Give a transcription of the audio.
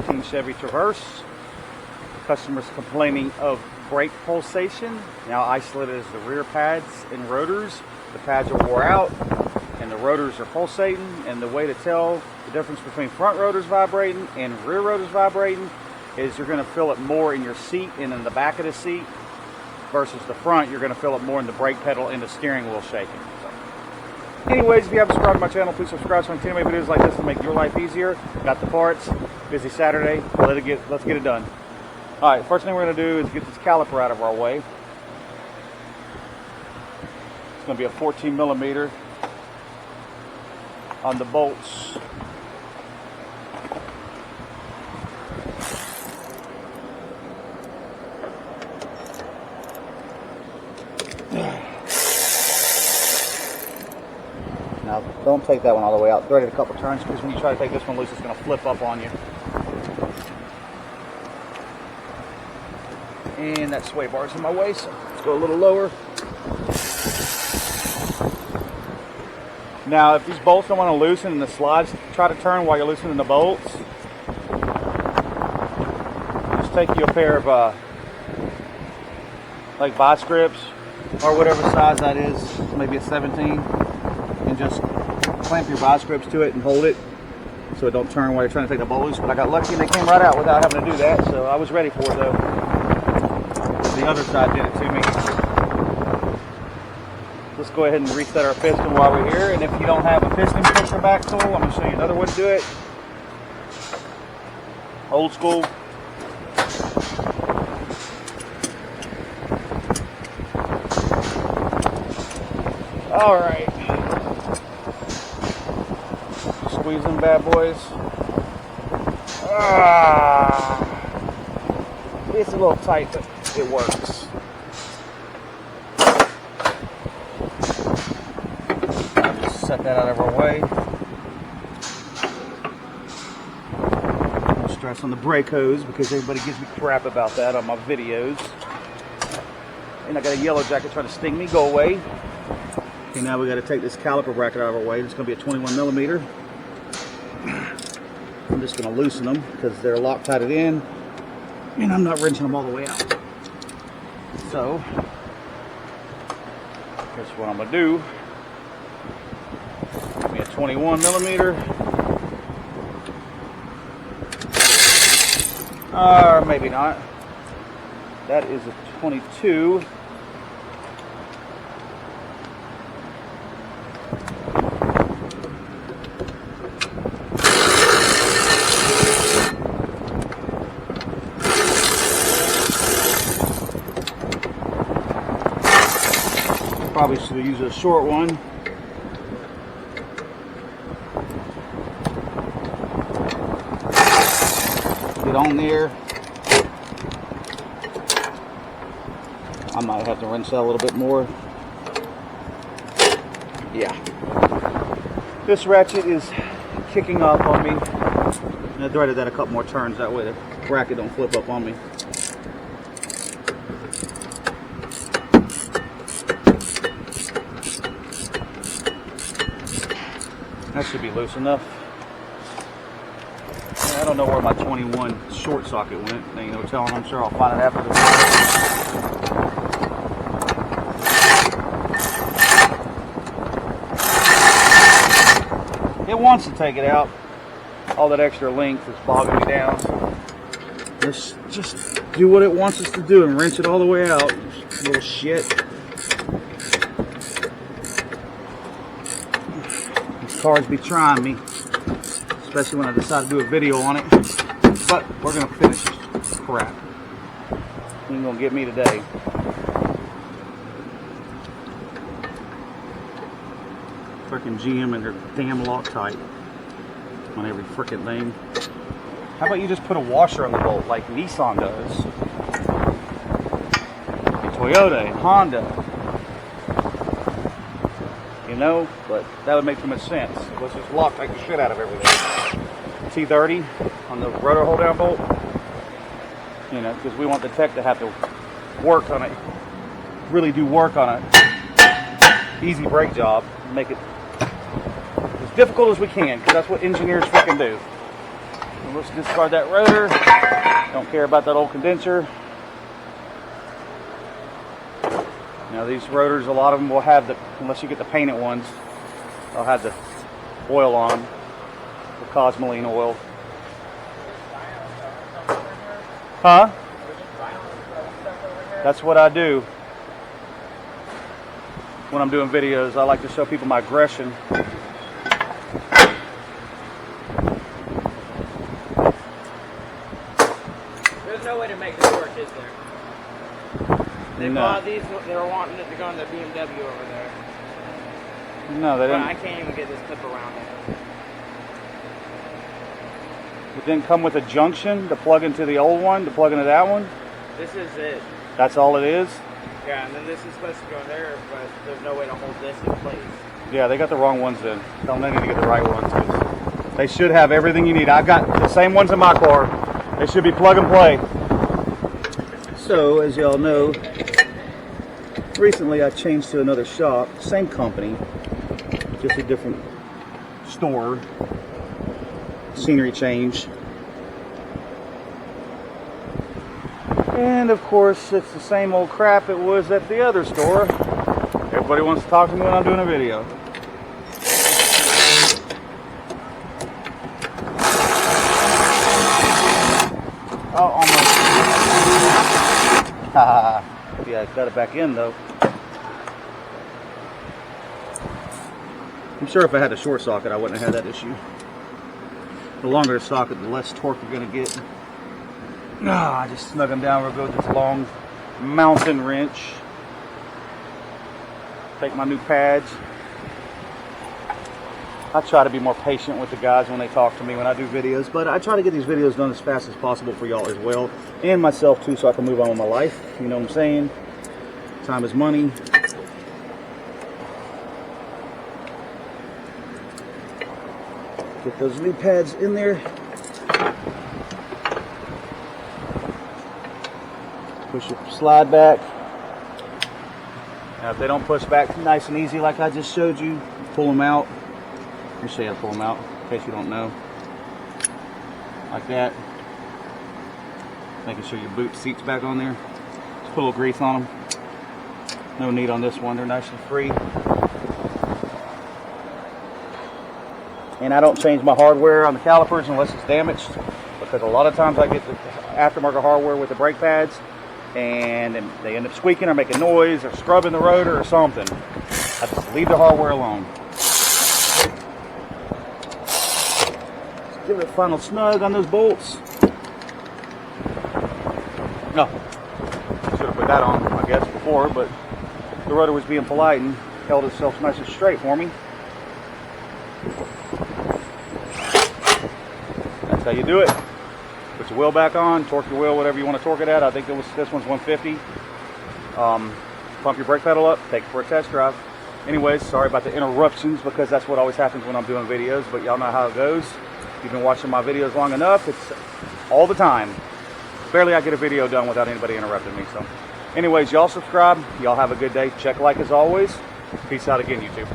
2014 Chevy Traverse. Customers complaining of brake pulsation. Now isolated as the rear pads and rotors. The pads are wore out and the rotors are pulsating. And the way to tell the difference between front rotors vibrating and rear rotors vibrating is you're going to feel it more in your seat and in the back of the seat, versus the front, you're going to feel it more in the brake pedal and the steering wheel shaking. So, anyways, if you haven't subscribed to my channel, please subscribe so I can continue videos like this to make your life easier. Got the parts. Busy Saturday. Let's get it done. All right, first thing we're going to do is get this caliper out of our way. It's going to be a 14 millimeter on the bolts. Now, don't take that one all the way out. Thread it a couple turns, because when you try to take this one loose, it's going to flip up on you. And that sway bar's in my way, so let's go a little lower. Now, if these bolts don't want to loosen and the slides try to turn while you're loosening the bolts, just take you a pair of like vice grips or whatever size that is, maybe a 17, and just clamp your vice grips to it and hold it so it don't turn while you're trying to take the bolt loose. But I got lucky and they came right out without having to do that, so I was ready for it though. The other side did it to me. Let's go ahead and reset our piston while we're here. And if you don't have a piston pusher back tool, I'm going to show you another way to do it. Old school. All right. Squeeze them bad boys. It's a little tight, but it works. I'll just set that out of our way. No stress on the brake hose, because everybody gives me crap about that on my videos. And I got a yellow jacket trying to sting me. Go away. Okay, now we got to take this caliper bracket out of our way. It's going to be a 21 millimeter. I'm just going to loosen them because they're Loctited in, and I'm not wrenching them all the way out. So, here's what I'm going to do. Give me a 21 millimeter. Or maybe not. That is a 22. Probably should have used a short one. Get on there. I might have to wrench that a little bit more. Yeah. This ratchet is kicking up on me. And I threaded that a couple more turns, that way the bracket don't flip up on me. That should be loose enough. I don't know where my 21 short socket went. Ain't no telling. I'm sure I'll find it after this. It wants to take it out. All that extra length is bogging me down. Let's just do what it wants us to do and wrench it all the way out. Little shit. Cars be trying me, especially when I decide to do a video on it. But we're gonna finish this crap. You ain't gonna get me today. Freaking GM and their damn Loctite on every freaking thing. How about you just put a washer on the bolt like Nissan does? Toyota and Honda. You know, but that would make too much sense. Let's just Loctite the shit out of everything. T30 on the rotor hold down bolt. You know, because we want the tech to have to work on it, really do work on it. Easy brake job, make it as difficult as we can, because that's what engineers freaking do. let's discard that rotor. Don't care about that old condenser. Now these rotors, a lot of them will have the, unless you get the painted ones, they'll have the oil on them, the Cosmoline oil. Huh? That's what I do when I'm doing videos. I like to show people my aggression. There's no way to make this work, is there? They bought these, they were wanting it to go in the BMW over there. No, they didn't. But I can't even get this clip around it. It didn't come with a junction to plug into the old one, to plug into that one? This is it. That's all it is? Yeah, and then this is supposed to go there, but there's no way to hold this in place. Yeah, they got the wrong ones then. Tell them they need to get the right ones, 'cause they should have everything you need. I've got the same ones in my car. They should be plug and play. So, as y'all know, recently I changed to another shop, same company, just a different store, scenery change. And of course, it's the same old crap it was at the other store. Everybody wants to talk to me when I'm doing a video. Oh, almost. Yeah, got it back in though. I'm sure if I had a short socket, I wouldn't have had that issue. The longer the socket, the less torque you're going to get. I just snug them down real good with this long mountain wrench. Take my new pads. I try to be more patient with the guys when they talk to me when I do videos, but I try to get these videos done as fast as possible for y'all as well, and myself too, so I can move on with my life. You know what I'm saying? Time is money. Get those new pads in there. Push your slide back. Now if they don't push back nice and easy like I just showed you, pull them out. Let me show you how to pull them out in case you don't know. Like that. Making sure your boot seat's back on there. Just put a little grease on them. No need on this one, they're nice and free. And I don't change my hardware on the calipers unless it's damaged, because a lot of times I get the aftermarket hardware with the brake pads and they end up squeaking or making noise or scrubbing the rotor or something. I just leave the hardware alone. Give it a final snug on those bolts. No, should have put that on, I guess, before, but the rotor was being polite and held itself nice and straight for me. That's how you do it. Put your wheel back on, torque your wheel, whatever you want to torque it at. I think this one's 150. Pump your brake pedal up, take it for a test drive. Anyways, sorry about the interruptions, because that's what always happens when I'm doing videos, but y'all know how it goes. If you've been watching my videos long enough, it's all the time. Barely I get a video done without anybody interrupting me. So anyways, y'all subscribe. Y'all have a good day. Check like as always. Peace out again, YouTube.